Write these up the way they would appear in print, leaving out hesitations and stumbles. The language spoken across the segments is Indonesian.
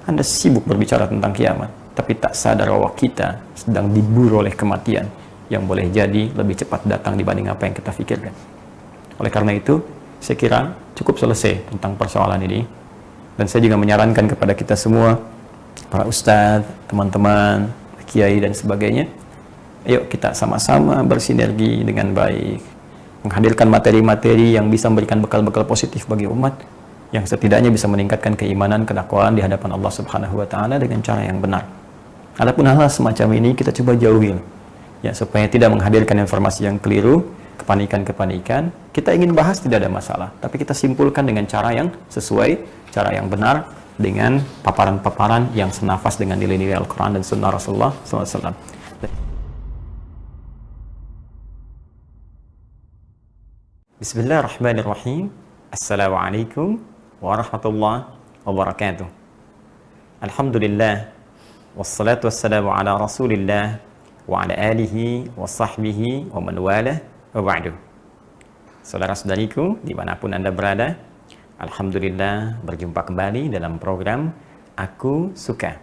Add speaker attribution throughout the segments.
Speaker 1: Anda sibuk berbicara tentang kiamat, tapi tak sadar bahwa kita sedang diburu oleh kematian yang boleh jadi lebih cepat datang dibanding apa yang kita pikirkan. Oleh karena itu, saya kira cukup selesai tentang persoalan ini. Dan saya juga menyarankan kepada kita semua, para ustadz, teman-teman, kiai dan sebagainya, ayo kita sama-sama bersinergi dengan baik, menghadirkan materi-materi yang bisa memberikan bekal-bekal positif bagi umat, yang setidaknya bisa meningkatkan keimanan, kedakwaan di hadapan Allah Subhanahu wa Ta'ala dengan cara yang benar. Adapun hal-hal semacam ini kita coba jauhi, ya, supaya tidak menghadirkan informasi yang keliru, kepanikan-kepanikan. Kita ingin bahas tidak ada masalah, tapi kita simpulkan dengan cara yang sesuai, cara yang benar, dengan paparan-paparan yang senafas dengan nilai-nilai Al-Quran dan Sunnah Rasulullah SAW. Bismillahirrahmanirrahim. Assalamualaikum warahmatullahi wabarakatuh. Alhamdulillah, wassalatu wassalamu ala rasulillah wa ala alihi wa sahbihi wa man walah wa ba'du. Saudara-saudariku dimanapun Anda berada, alhamdulillah berjumpa kembali dalam program Aku Suka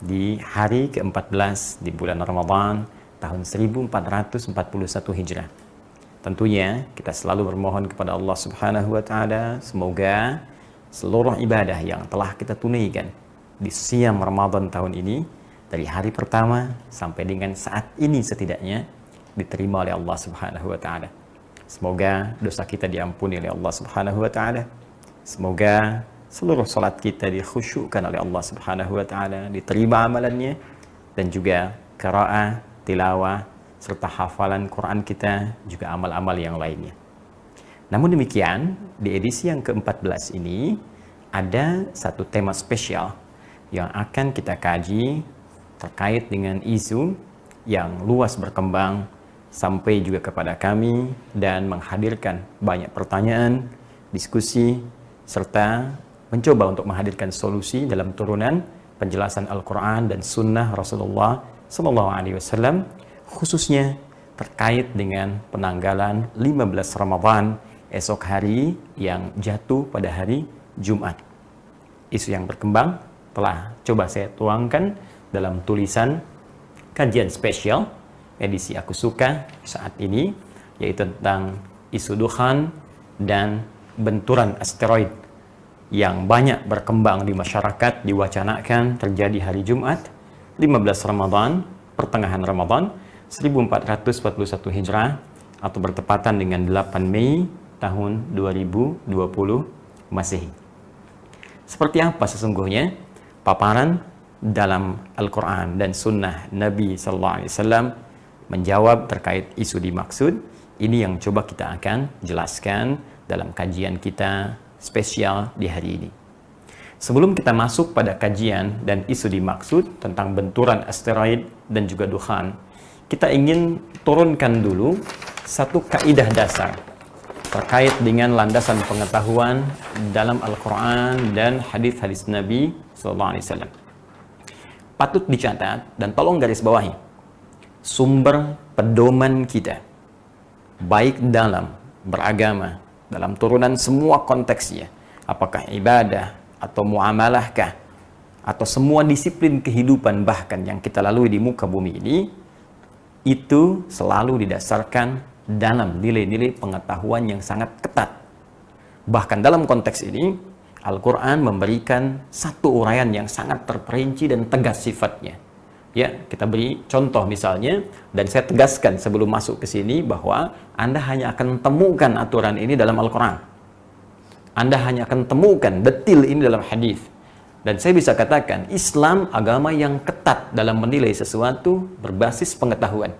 Speaker 1: di hari ke-14 di bulan Ramadan tahun 1441 Hijrah. Tentunya kita selalu bermohon kepada Allah Subhanahu wa Ta'ala, semoga seluruh ibadah yang telah kita tunaikan di siam Ramadan tahun ini, dari hari pertama sampai dengan saat ini setidaknya, diterima oleh Allah Subhanahu wa Ta'ala. Semoga dosa kita diampuni oleh Allah Subhanahu wa Ta'ala. Semoga seluruh salat kita dikhusyukkan oleh Allah Subhanahu wa Ta'ala, diterima amalannya, dan juga qiraah, tilawah, serta hafalan Quran kita, juga amal-amal yang lainnya. Namun demikian, di edisi yang ke-14 ini, ada satu tema spesial yang akan kita kaji terkait dengan isu yang luas berkembang sampai juga kepada kami dan menghadirkan banyak pertanyaan, diskusi, serta mencoba untuk menghadirkan solusi dalam turunan penjelasan Al-Quran dan Sunnah Rasulullah SAW, khususnya terkait dengan penanggalan 15 Ramadan esok hari yang jatuh pada hari Jumat. Isu yang berkembang telah coba saya tuangkan dalam tulisan kajian spesial edisi Aku Suka saat ini, yaitu tentang isu dukhan dan benturan asteroid yang banyak berkembang di masyarakat, diwacanakan terjadi hari Jumat 15 Ramadan, pertengahan Ramadan 1441 Hijrah, atau bertepatan dengan 8 Mei tahun 2020 Masehi. Seperti apa sesungguhnya paparan dalam Al-Quran dan Sunnah Nabi SAW menjawab terkait isu dimaksud? Ini yang coba kita akan jelaskan dalam kajian kita spesial di hari ini. Sebelum kita masuk pada kajian dan isu dimaksud tentang benturan asteroid dan juga dukhan, kita ingin turunkan dulu satu kaidah dasar terkait dengan landasan pengetahuan dalam Al-Quran dan hadis-hadis Nabi SAW. Patut dicatat dan tolong garis bawahi, sumber pedoman kita, baik dalam beragama, dalam turunan semua konteksnya, apakah ibadah atau muamalahkah, atau semua disiplin kehidupan bahkan yang kita lalui di muka bumi ini, itu selalu didasarkan dalam nilai-nilai pengetahuan yang sangat ketat. Bahkan dalam konteks ini, Al-Quran memberikan satu uraian yang sangat terperinci dan tegas sifatnya. Ya, kita beri contoh misalnya, dan saya tegaskan sebelum masuk ke sini bahwa Anda hanya akan temukan aturan ini dalam Al-Quran. Anda hanya akan temukan detil ini dalam hadis. Dan saya bisa katakan, Islam agama yang ketat dalam menilai sesuatu berbasis pengetahuan.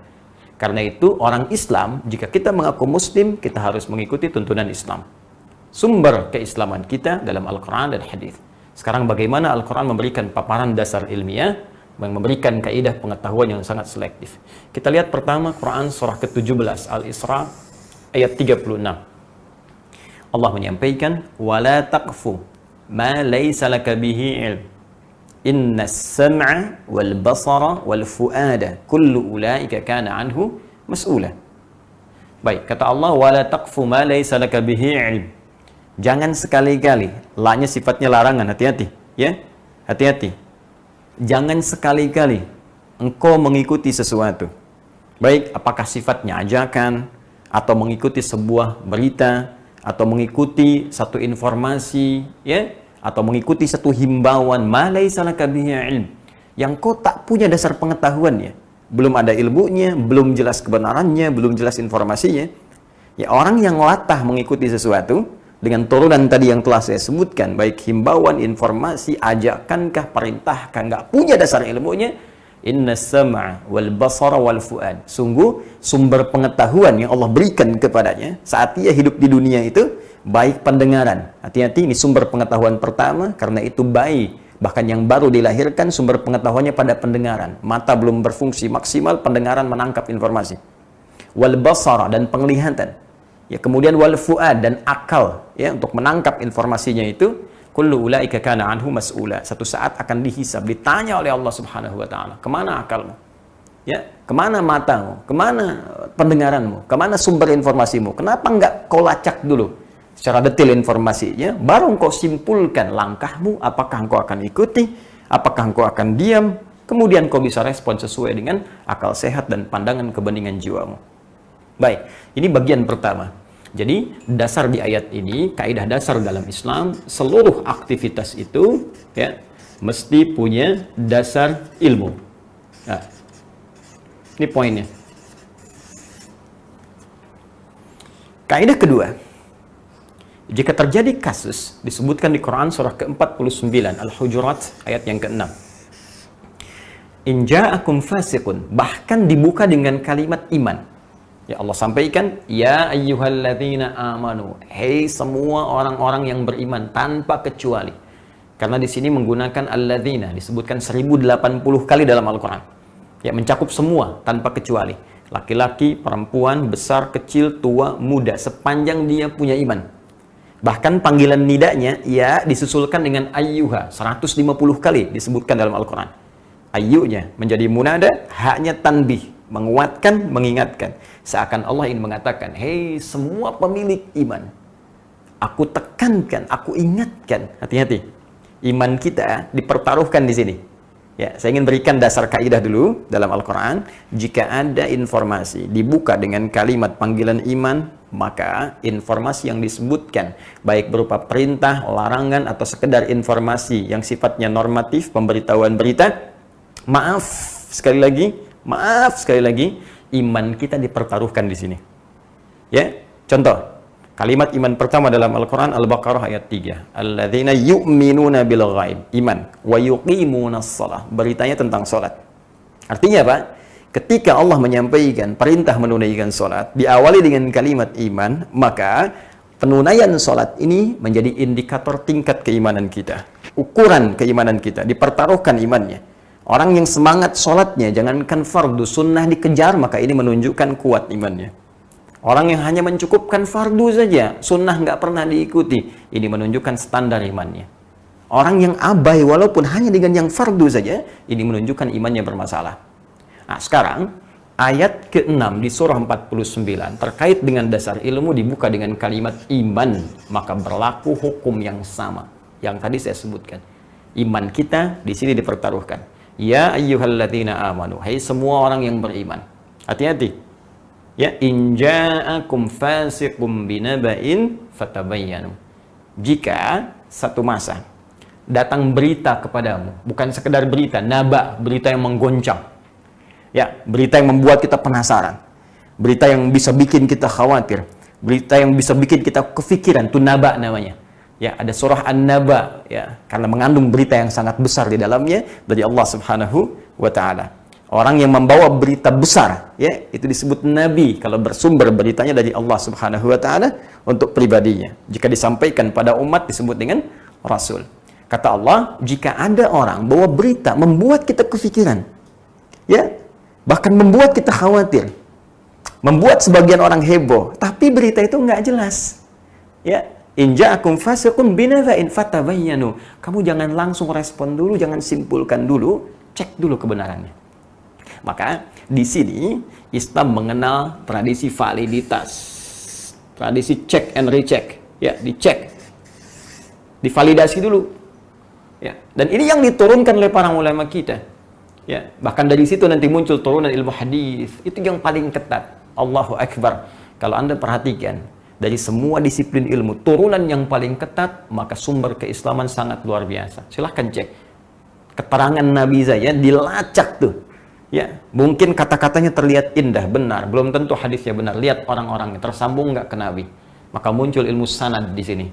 Speaker 1: Karena itu, orang Islam, jika kita mengaku Muslim, kita harus mengikuti tuntunan Islam. Sumber keislaman kita dalam Al-Quran dan hadis. Sekarang bagaimana Al-Quran memberikan paparan dasar ilmiah, yang memberikan kaidah pengetahuan yang sangat selektif. Kita lihat pertama Quran surah ke-17 Al-Isra ayat 36. Allah menyampaikan, "Wala taqfu ma laysa laka bihi ilm. Inna as-sam'a wal basara wal fu'ada kullu ulaika kana anhu mas'ula." Baik, kata Allah, "Wala taqfu ma laysa laka bihi ilm." Jangan sekali-kali, la-nya sifatnya larangan, hati-hati, ya. Hati-hati. Jangan sekali-kali engkau mengikuti sesuatu. Baik, apakah sifatnya ajakan, atau mengikuti sebuah berita, atau mengikuti satu informasi, ya, atau mengikuti satu himbauan, ma laisa laka bihi ilm, yang kau tak punya dasar pengetahuannya, belum ada ilmunya, belum jelas kebenarannya, belum jelas informasinya. Ya, orang yang latah mengikuti sesuatu dengan turunan tadi yang telah saya sebutkan, baik himbauan, informasi, ajakankah, perintahkah, nggak punya dasar ilmunya, inna sam'a wal basara wal fuad, sungguh sumber pengetahuan yang Allah berikan kepadanya saat ia hidup di dunia itu baik pendengaran. Hati-hati, ini sumber pengetahuan pertama, karena itu bayi bahkan yang baru dilahirkan sumber pengetahuannya pada pendengaran. Mata belum berfungsi maksimal, pendengaran menangkap informasi. Wal basara, dan penglihatan. Ya, kemudian wal fuad, dan akal, ya, untuk menangkap informasinya itu. Kullu ulaika kana anhu mas'ula. Satu saat akan dihisab, ditanya oleh Allah Subhanahu wa taala, kemana akalmu? Ya, kemana matamu? Kemana pendengaranmu? Kemana sumber informasimu? Kenapa enggak kau lacak dulu secara detail informasinya, baru engkau simpulkan langkahmu, apakah engkau akan ikuti, apakah engkau akan diam, kemudian kau bisa respon sesuai dengan akal sehat dan pandangan kebeningan jiwamu. Baik, ini bagian pertama. Jadi dasar di ayat ini, kaidah dasar dalam Islam, seluruh aktivitas itu, ya, mesti punya dasar ilmu. Nah, ini poinnya. Kaidah kedua, jika terjadi kasus, disebutkan di Quran surah ke-49 Al-Hujurat ayat yang ke-6. In ja'akum fasiqun, bahkan dibuka dengan kalimat iman. Ya, Allah sampaikan, ya ayyuhalladzina amanu, hei semua orang-orang yang beriman tanpa kecuali. Karena di sini menggunakan alladzina, disebutkan 1080 kali dalam Al-Qur'an. Ya, mencakup semua tanpa kecuali. Laki-laki, perempuan, besar, kecil, tua, muda, sepanjang dia punya iman. Bahkan panggilan nidanya ya disusulkan dengan ayyuha, 150 kali disebutkan dalam Al-Qur'an. Ayyunya menjadi munada, haknya tanbih, menguatkan, mengingatkan. Seakan Allah ingin mengatakan, hei semua pemilik iman, aku tekankan, aku ingatkan. Hati-hati, iman kita dipertaruhkan di sini. Ya, saya ingin berikan dasar kaidah dulu dalam Al-Quran. Jika ada informasi dibuka dengan kalimat panggilan iman, maka informasi yang disebutkan, baik berupa perintah, larangan, atau sekedar informasi yang sifatnya normatif, pemberitahuan berita, maaf sekali lagi, iman kita dipertaruhkan di sini. Ya, contoh, kalimat iman pertama dalam Al-Quran Al-Baqarah ayat 3. Alladzina yu'minuna bil ghaib, iman, wa yuqimunas shalah, beritanya tentang salat. Artinya apa? Ketika Allah menyampaikan perintah menunaikan salat, diawali dengan kalimat iman, maka penunaian salat ini menjadi indikator tingkat keimanan kita. Ukuran keimanan kita, dipertaruhkan imannya. Orang yang semangat sholatnya, jangankan fardu, sunnah dikejar, maka ini menunjukkan kuat imannya. Orang yang hanya mencukupkan fardu saja, sunnah nggak pernah diikuti, ini menunjukkan standar imannya. Orang yang abai walaupun hanya dengan yang fardu saja, ini menunjukkan imannya bermasalah. Nah, sekarang ayat ke-6 di surah 49 terkait dengan dasar ilmu dibuka dengan kalimat iman, maka berlaku hukum yang sama yang tadi saya sebutkan. Iman kita di sini dipertaruhkan. Ya ayyuhalladzina amanu, hai semua orang yang beriman. Hati-hati. Ya, in ja'akum fasiqum binaba'in fatabayyanu. Jika satu masa datang berita kepadamu, bukan sekedar berita, naba, berita yang menggoncang. Ya, berita yang membuat kita penasaran. Berita yang bisa bikin kita khawatir. Berita yang bisa bikin kita kefikiran, itu naba namanya. Ya, ada surah An-Naba, ya, karena mengandung berita yang sangat besar di dalamnya dari Allah Subhanahu wa taala. Orang yang membawa berita besar, ya, itu disebut nabi kalau bersumber beritanya dari Allah Subhanahu wa taala untuk pribadinya. Jika disampaikan pada umat disebut dengan rasul. Kata Allah, jika ada orang bawa berita membuat kita kefikiran, ya, bahkan membuat kita khawatir, membuat sebagian orang heboh, tapi berita itu nggak jelas, ya. In ja'akum fasiqun binaba'in fatabayyanu. Kamu jangan langsung respon dulu, jangan simpulkan dulu, cek dulu kebenarannya. Maka di sini Islam mengenal tradisi validitas, tradisi check and recheck, ya, dicek, divalidasi dulu. Ya, dan ini yang diturunkan oleh para ulama kita. Ya, bahkan dari situ nanti muncul turunan ilmu hadis. Itu yang paling ketat. Allahu Akbar. Kalau Anda perhatikan, dari semua disiplin ilmu, turunan yang paling ketat, maka sumber keislaman sangat luar biasa. Silahkan cek. Keterangan Nabi saya dilacak tuh. Ya, mungkin kata-katanya terlihat indah, benar. Belum tentu hadisnya benar. Lihat orang-orangnya, tersambung nggak ke Nabi. Maka muncul ilmu sanad di sini.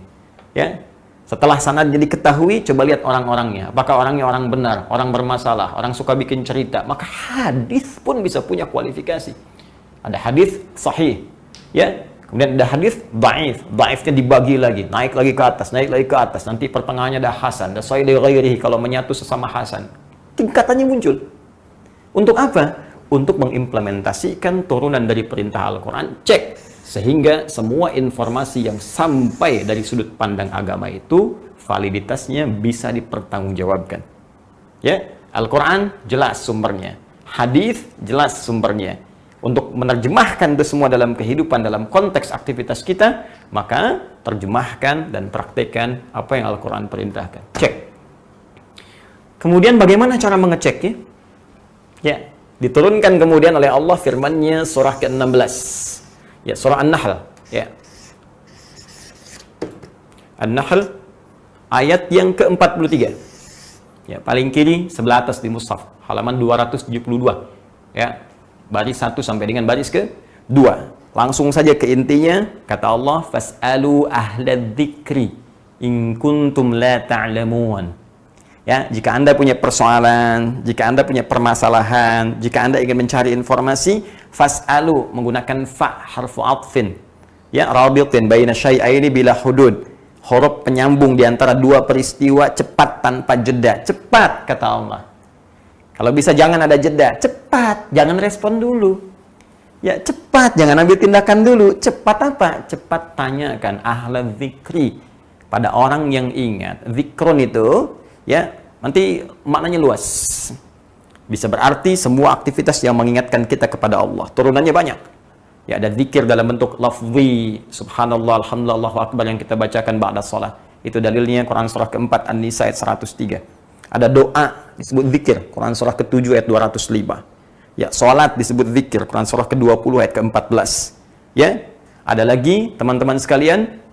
Speaker 1: Ya, setelah sanadnya diketahui, coba lihat orang-orangnya. Apakah orangnya orang benar, orang bermasalah, orang suka bikin cerita. Maka hadis pun bisa punya kualifikasi. Ada hadis sahih, ya. Kemudian ada hadis dhaif. Dhaifnya dibagi lagi, naik lagi ke atas, naik lagi ke atas. Nanti pertengahannya ada hasan, ada sahih dari ghairihi kalau menyatu sesama hasan. Tingkatannya muncul. Untuk apa? Untuk mengimplementasikan turunan dari perintah Al-Quran. Cek. Sehingga semua informasi yang sampai dari sudut pandang agama itu, validitasnya bisa dipertanggungjawabkan. Ya, Al-Quran jelas sumbernya. Hadis jelas sumbernya. Untuk menerjemahkan itu semua dalam kehidupan, dalam konteks aktivitas kita, maka terjemahkan dan praktekkan apa yang Al-Quran perintahkan. Cek. Kemudian bagaimana cara mengeceknya? Ya, diturunkan kemudian oleh Allah firman-Nya surah ke-16. Ya, surah An-Nahl. Ya. An-Nahl ayat yang ke-43. Ya, paling kiri sebelah atas di mushaf, halaman 272. Ya. Baris 1 sampai dengan baris ke-2. Langsung saja ke intinya, kata Allah, fas'alu ahladzikri in kuntum la ta'lamun. Ya, jika Anda punya persoalan, jika Anda punya permasalahan, jika Anda ingin mencari informasi, fas'alu menggunakan fa harfu atfin. Ya, rabitin baina syai'aini bila hudud. Huruf penyambung di antara dua peristiwa, cepat tanpa jeda. Cepat, kata Allah. Kalau bisa jangan ada jeda, cepat, jangan respon dulu. Ya, cepat, jangan ambil tindakan dulu. Cepat apa? Cepat tanyakan ahla dzikri pada orang yang ingat. Zikrun itu, ya, nanti maknanya luas. Bisa berarti semua aktivitas yang mengingatkan kita kepada Allah. Turunannya banyak. Ya, ada zikir dalam bentuk lafzi, subhanallah, alhamdulillah, Allahu akbar yang kita bacakan ba'da shalah. Itu dalilnya Quran surah ke-4 An-Nisa ayat 103. Ada doa disebut zikir, Quran surah ke-7 ayat 205. Ya, salat disebut zikir, Quran surah ke-20 ayat ke-14. Ya, ada lagi teman-teman sekalian,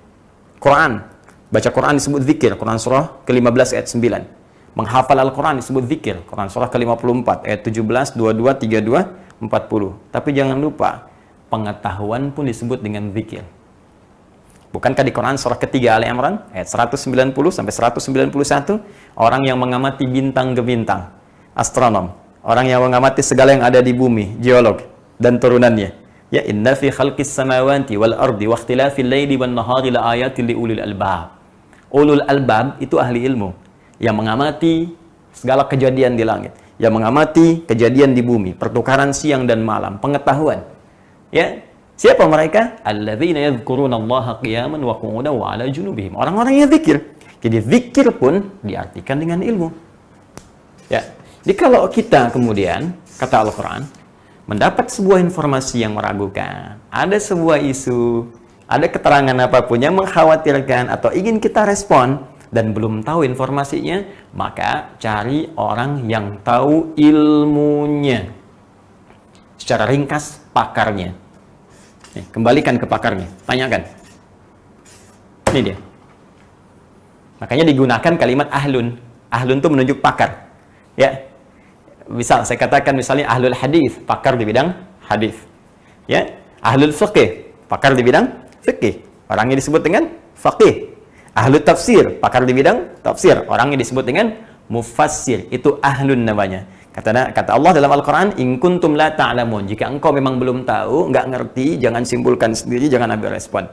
Speaker 1: Quran. Baca Quran disebut zikir, Quran surah ke-15 ayat 9. Menghafal Al-Quran disebut zikir, Quran surah ke-54 ayat 17, 22, 32, 40. Tapi jangan lupa, pengetahuan pun disebut dengan zikir. Bukankah di Quran surah ketiga Ali Imran ayat 190 sampai 191, orang yang mengamati bintang ke bintang, astronom, orang yang mengamati segala yang ada di bumi, geolog dan turunannya. Ya, inna fi khalqis samawati wal ardi wa ikhtilafil laili wan nahari la ayatin li ulil albab. Ulul albab itu ahli ilmu yang mengamati segala kejadian di langit, yang mengamati kejadian di bumi, pertukaran siang dan malam, pengetahuan. Ya, siapa mereka? Alladzina yadhkurunallaha qiyaman wa qu'udan wa 'ala junubihim. Orang-orang yang zikir. Jadi zikir pun diartikan dengan ilmu. Ya. Jadi kalau kita kemudian, kata Al-Qur'an, mendapat sebuah informasi yang meragukan, ada sebuah isu, ada keterangan apapun yang mengkhawatirkan atau ingin kita respon dan belum tahu informasinya, maka cari orang yang tahu ilmunya. Secara ringkas, pakarnya. Nih, kembalikan ke pakarnya, tanyakan. Ini dia. Makanya digunakan kalimat ahlun. Ahlun itu menunjuk pakar. Ya. Misal saya katakan misalnya ahlul hadis, pakar di bidang hadis. Ya. Ahlul fiqih, pakar di bidang fiqih. Orangnya disebut dengan faqih. Ahlul tafsir, pakar di bidang tafsir. Orangnya disebut dengan mufassir. Itu ahlun namanya. Kata Allah dalam Al-Quran, in kuntum la ta'lamun. Jika engkau memang belum tahu, nggak ngerti, jangan simpulkan sendiri, jangan ambil respon.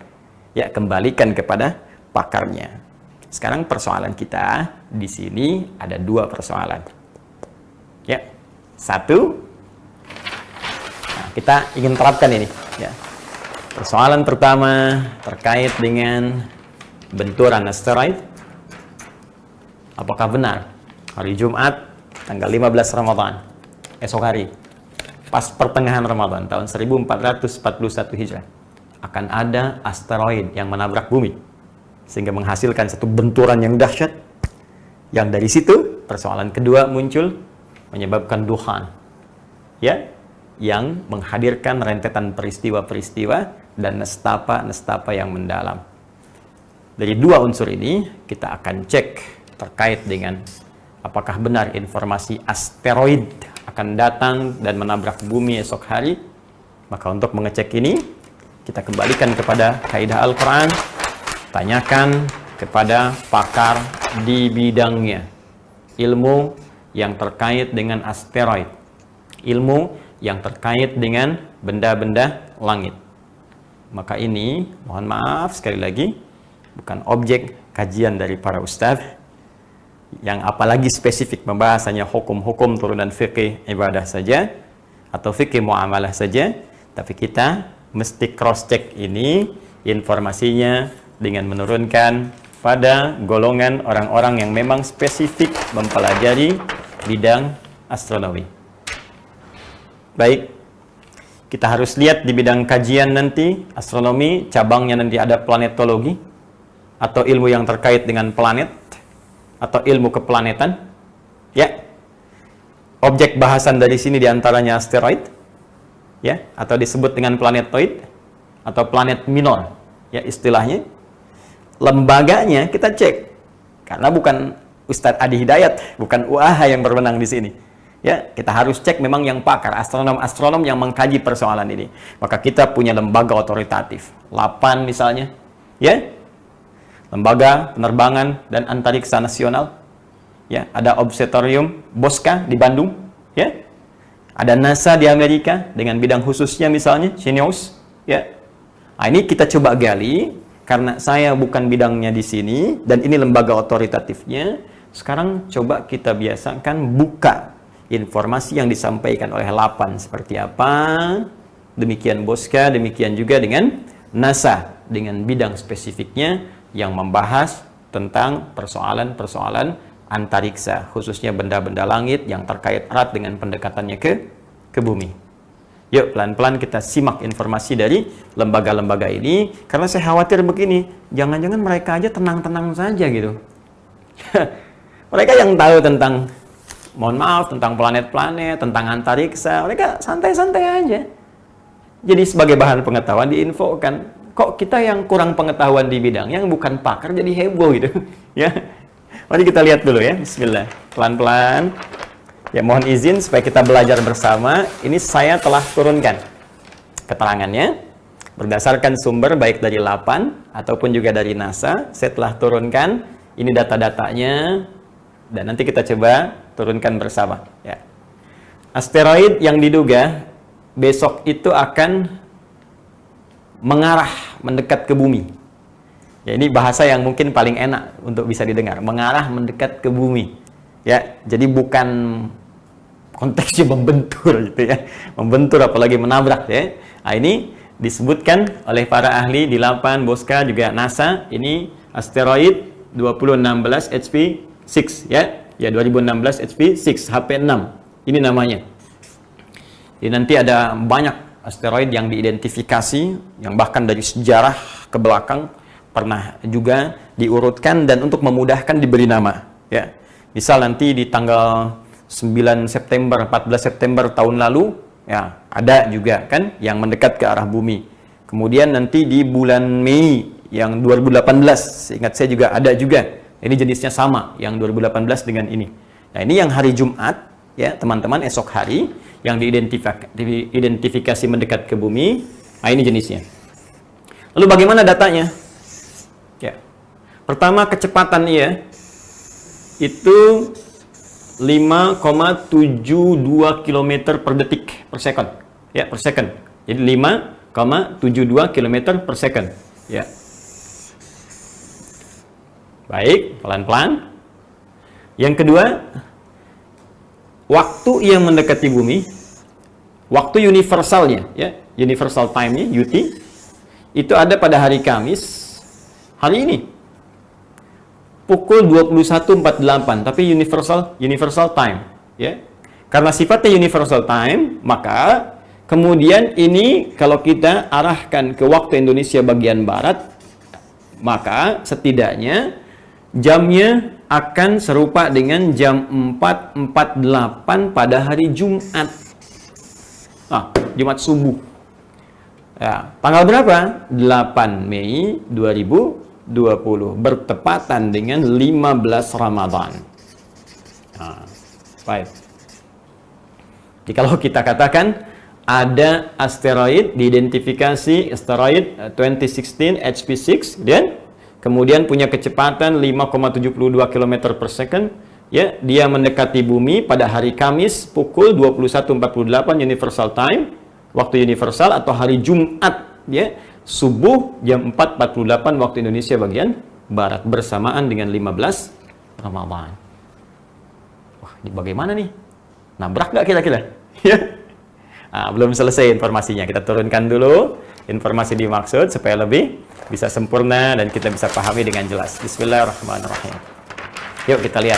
Speaker 1: Ya, kembalikan kepada pakarnya. Sekarang persoalan kita di sini ada dua persoalan. Ya, satu, nah, kita ingin terapkan ini. Ya. Persoalan pertama terkait dengan benturan asteroid. Apakah benar hari Jumat tanggal 15 Ramadan, esok hari, pas pertengahan Ramadan tahun 1441 Hijrah, akan ada asteroid yang menabrak bumi sehingga menghasilkan satu benturan yang dahsyat Yang dari situ persoalan kedua muncul, menyebabkan duhan, ya, yang menghadirkan rentetan peristiwa-peristiwa dan nestapa-nestapa yang mendalam. Dari dua unsur ini kita akan cek terkait dengan apakah benar informasi asteroid akan datang dan menabrak bumi esok hari. Maka untuk mengecek ini, kita kembalikan kepada kaidah Al-Quran, tanyakan kepada pakar di bidangnya, ilmu yang terkait dengan asteroid, ilmu yang terkait dengan benda-benda langit. Maka ini, mohon maaf sekali lagi, bukan objek kajian dari para ustadz, yang apalagi spesifik membahas hanya hukum-hukum turunan fikih ibadah saja, atau fikih muamalah saja, tapi kita mesti cross-check ini informasinya dengan menurunkan pada golongan orang-orang yang memang spesifik mempelajari bidang astronomi. Baik, kita harus lihat di bidang kajian nanti, astronomi, cabangnya nanti ada planetologi, atau ilmu yang terkait dengan planet, atau ilmu keplanetan. Ya, objek bahasan dari sini diantaranya asteroid, ya, atau disebut dengan planetoid, atau planet minor, ya istilahnya. Lembaganya kita cek, karena bukan Ustadz Adi Hidayat, bukan UAH yang berwenang di sini. Ya, kita harus cek memang yang pakar, astronom-astronom yang mengkaji persoalan ini. Maka kita punya lembaga otoritatif, LAPAN misalnya, ya, Lembaga Penerbangan dan Antariksa Nasional, ya, ada Observatorium Bosca di Bandung, ya, ada NASA di Amerika dengan bidang khususnya misalnya Xenios, ya. Nah, ini kita coba gali. Karena saya bukan bidangnya di sini dan ini lembaga otoritatifnya, sekarang coba kita biasakan buka informasi yang disampaikan oleh LAPAN seperti apa, demikian Bosca, demikian juga dengan NASA dengan bidang spesifiknya yang membahas tentang persoalan-persoalan antariksa, khususnya benda-benda langit yang terkait erat dengan pendekatannya ke bumi. Yuk, pelan-pelan kita simak informasi dari lembaga-lembaga ini, karena saya khawatir begini, jangan-jangan mereka aja tenang-tenang saja gitu. Mereka yang tahu tentang, mohon maaf, tentang planet-planet, tentang antariksa, mereka santai-santai aja. Jadi sebagai bahan pengetahuan diinfokan, kok kita yang kurang pengetahuan di bidang, yang bukan pakar jadi heboh gitu. Ya, mari kita lihat dulu ya, bismillah, pelan-pelan. Ya, mohon izin supaya kita belajar bersama. Ini saya telah turunkan keterangannya berdasarkan sumber baik dari LAPAN ataupun juga dari NASA. Saya telah turunkan ini data-datanya dan nanti kita coba turunkan bersama. Ya. Asteroid yang diduga besok itu akan mengarah mendekat ke bumi. Ya, ini bahasa yang mungkin paling enak untuk bisa didengar. Mengarah mendekat ke bumi. Ya, jadi bukan konteksnya membentur gitu ya, membentur apalagi menabrak ya. Nah, ini disebutkan oleh para ahli di LAPAN, Bosca, juga NASA. Ini asteroid 2016 HP6 ya, 2016 HP6 HP6 ini namanya. Jadi nanti ada banyak asteroid yang diidentifikasi, yang bahkan dari sejarah ke belakang pernah juga diurutkan dan untuk memudahkan diberi nama ya. Misal nanti di tanggal 9 September, 14 September tahun lalu, ya ada juga kan yang mendekat ke arah bumi. Kemudian nanti di bulan Mei yang 2018, ingat saya juga ada juga. Ini jenisnya sama, yang 2018 dengan ini. Nah, ini yang hari Jumat, ya teman-teman, esok hari, yang diidentifikasi mendekat ke bumi. Nah, ini jenisnya. Lalu bagaimana datanya? Ya. Pertama, kecepatan ia itu 5,72 km per detik per second, ya, per second. Jadi 5,72 km per second, ya. Baik, pelan-pelan. Yang kedua, waktu ia mendekati bumi, waktu universalnya, ya, universal time-nya, UT, itu ada pada hari Kamis, hari ini. Pukul 21.48, tapi universal time, ya. Karena sifatnya universal time, maka kemudian ini kalau kita arahkan ke waktu Indonesia bagian barat, maka setidaknya jamnya akan serupa dengan jam 4.48 pada hari Jumat. Jumat subuh. Ya, tanggal berapa? 8 Mei 2020. Bertepatan dengan 15 Ramadan. Baik. Jadi kalau kita katakan ada asteroid diidentifikasi asteroid 2016 HP6 dan kemudian punya kecepatan 5,72 km per second, ya, dia mendekati bumi pada hari Kamis pukul 21.48 Universal Time, waktu universal, atau hari Jumat, ya, subuh jam 4.48 waktu Indonesia bagian barat, bersamaan dengan 15 Ramadan. Wah, ini bagaimana nih? Nabrak nggak kira-kira? Ya. Belum selesai informasinya. Kita turunkan dulu informasi dimaksud supaya lebih bisa sempurna dan kita bisa pahami dengan jelas. Bismillahirrahmanirrahim. Yuk kita lihat.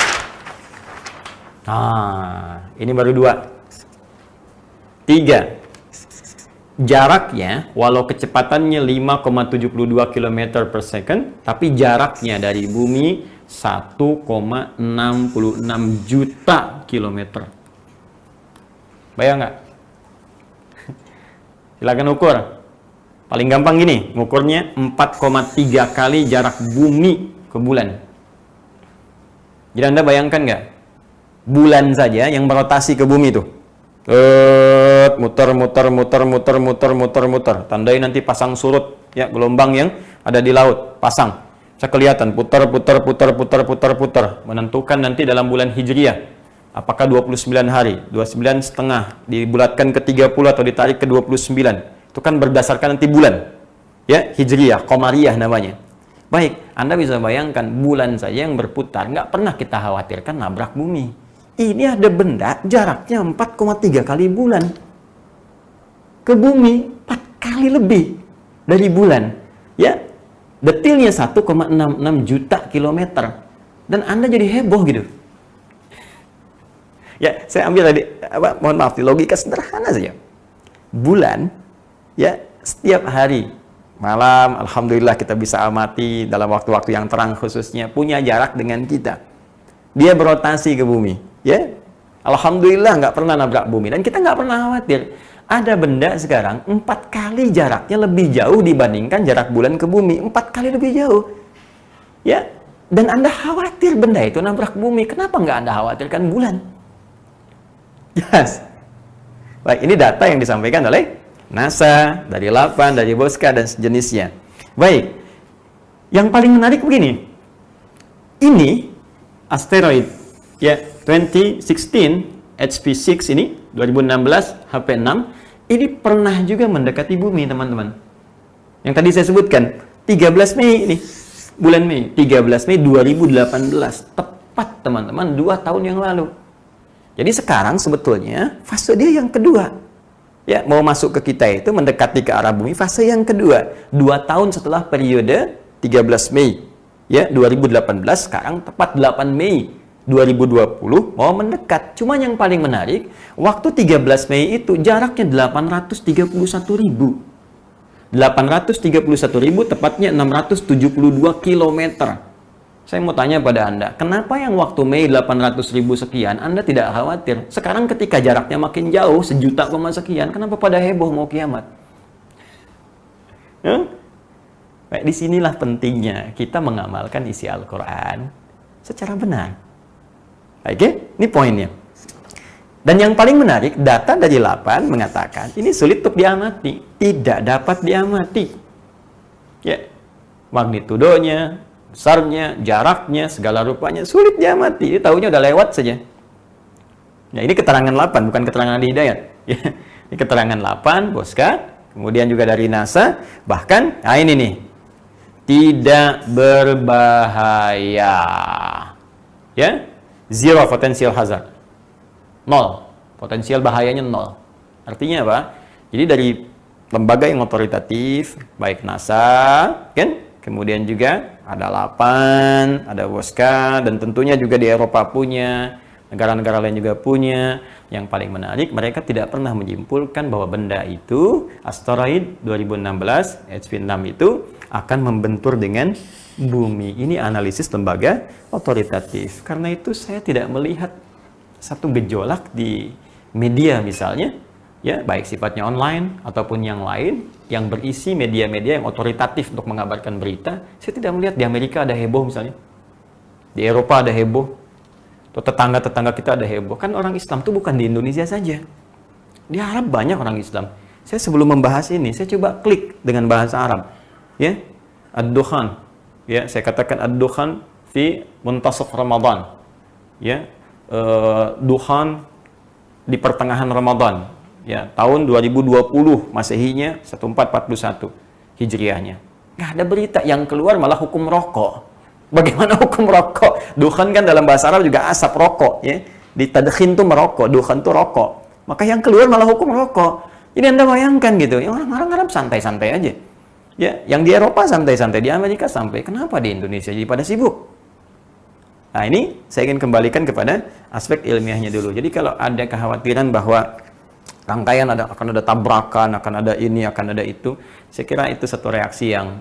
Speaker 1: Ini baru 2. 3. Jaraknya, walau kecepatannya 5,72 km per second, tapi jaraknya dari bumi 1,66 juta kilometer. Bayang nggak? Silakan ukur. Paling gampang gini, ngukurnya 4,3 kali jarak bumi ke bulan. Jadi Anda bayangkan nggak? Bulan saja yang berotasi ke bumi tuh. Muter. Tandai nanti pasang surut, ya, gelombang yang ada di laut, pasang. Bisa kelihatan putar. Menentukan nanti dalam bulan Hijriah. Apakah 29 hari, 29,5 dibulatkan ke 30 atau ditarik ke 29. Itu kan berdasarkan nanti bulan. Ya, Hijriyah, Qamariyah namanya. Baik, Anda bisa bayangkan bulan saja yang berputar, nggak pernah kita khawatirkan nabrak bumi. Ini ada benda jaraknya 4,3 kali bulan. Ke bumi 4 kali lebih dari bulan. Ya, detilnya 1,66 juta kilometer. Dan Anda jadi heboh gitu. Ya, saya ambil tadi, mohon maaf, di logika sederhana saja. Bulan, ya, setiap hari, malam, alhamdulillah kita bisa amati dalam waktu-waktu yang terang khususnya, punya jarak dengan kita. Dia berotasi ke bumi, ya. Alhamdulillah nggak pernah nabrak bumi, dan kita nggak pernah khawatir. Ada benda sekarang 4 kali jaraknya lebih jauh dibandingkan jarak bulan ke bumi, 4 kali lebih jauh. Ya, dan Anda khawatir benda itu nabrak bumi, kenapa nggak Anda khawatirkan bulan? Yes. Baik, ini data yang disampaikan oleh NASA, dari LAPAN, dari Boska, dan sejenisnya. Baik, yang paling menarik begini. Ini asteroid, ya, 2016 HP6 ini, 2016 HP6, ini pernah juga mendekati bumi, teman-teman. Yang tadi saya sebutkan, 13 Mei ini, bulan Mei, 13 Mei 2018, tepat teman-teman 2 tahun yang lalu. Jadi sekarang sebetulnya fase dia yang kedua. Ya, mau masuk ke kita itu mendekati ke arah bumi, fase yang kedua. 2 tahun setelah periode 13 Mei. Ya, 2018, sekarang tepat 8 Mei 2020 mau mendekat. Cuma yang paling menarik, waktu 13 Mei itu jaraknya 831.000. 831.000 tepatnya 672 km. Saya mau tanya pada Anda, kenapa yang waktu Mei 800.000 sekian Anda tidak khawatir? Sekarang ketika jaraknya makin jauh, 1 juta sekian, kenapa pada heboh mau kiamat? Baik, disinilah pentingnya kita mengamalkan isi Al-Quran secara benar. Oke, ini poinnya. Dan yang paling menarik, data dari LAPAN mengatakan, ini sulit untuk diamati. Tidak dapat diamati. Ya, magnitudonya, besarnya, jaraknya, segala rupanya sulit diamati. Ini tahunya udah lewat saja. Ya, ini keterangan LAPAN, bukan keterangan Adi Hidayat. Ya, ini keterangan LAPAN, Boska, kemudian juga dari NASA. Bahkan, nah ini nih, tidak berbahaya. Ya, zero potential hazard. 0. Potensial bahayanya 0. Artinya apa? Jadi dari lembaga yang otoritatif, baik NASA, kan? Kemudian juga ada LAPAN, ada Boska, dan tentunya juga di Eropa punya, negara-negara lain juga punya. Yang paling menarik, mereka tidak pernah menyimpulkan bahwa benda itu, asteroid 2016 HV6 itu akan membentur dengan bumi. Ini analisis lembaga otoritatif. Karena itu saya tidak melihat satu gejolak di media misalnya, ya, baik sifatnya online ataupun yang lain yang berisi media-media yang otoritatif untuk mengabarkan berita. Saya tidak melihat di Amerika ada heboh misalnya, di Eropa ada heboh, atau tetangga-tetangga kita ada heboh. Kan orang Islam itu bukan di Indonesia saja, di Arab banyak orang Islam. Saya sebelum membahas ini, saya coba klik dengan bahasa Arab, ya, ad-dukhan, ya, saya katakan ad-dukhan fi muntasaf Ramadan, ya, dukhan di pertengahan Ramadan, ya, tahun 2020 Masehinya 1441 Hijriahnya. Nggak ada berita, yang keluar malah hukum rokok. Bagaimana hukum rokok? Dukhan kan dalam bahasa Arab juga asap rokok, ya. Di tadkhin tuh merokok, dukhan tuh rokok. Maka yang keluar malah hukum rokok. Ini Anda bayangkan gitu, ya, orang Arab santai-santai aja. Ya, yang di Eropa santai-santai, di Amerika sampai. Kenapa di Indonesia jadi pada sibuk? Nah, ini saya ingin kembalikan kepada aspek ilmiahnya dulu. Jadi kalau ada kekhawatiran bahwa rangkaian akan ada tabrakan, akan ada ini, akan ada itu, saya kira itu satu reaksi yang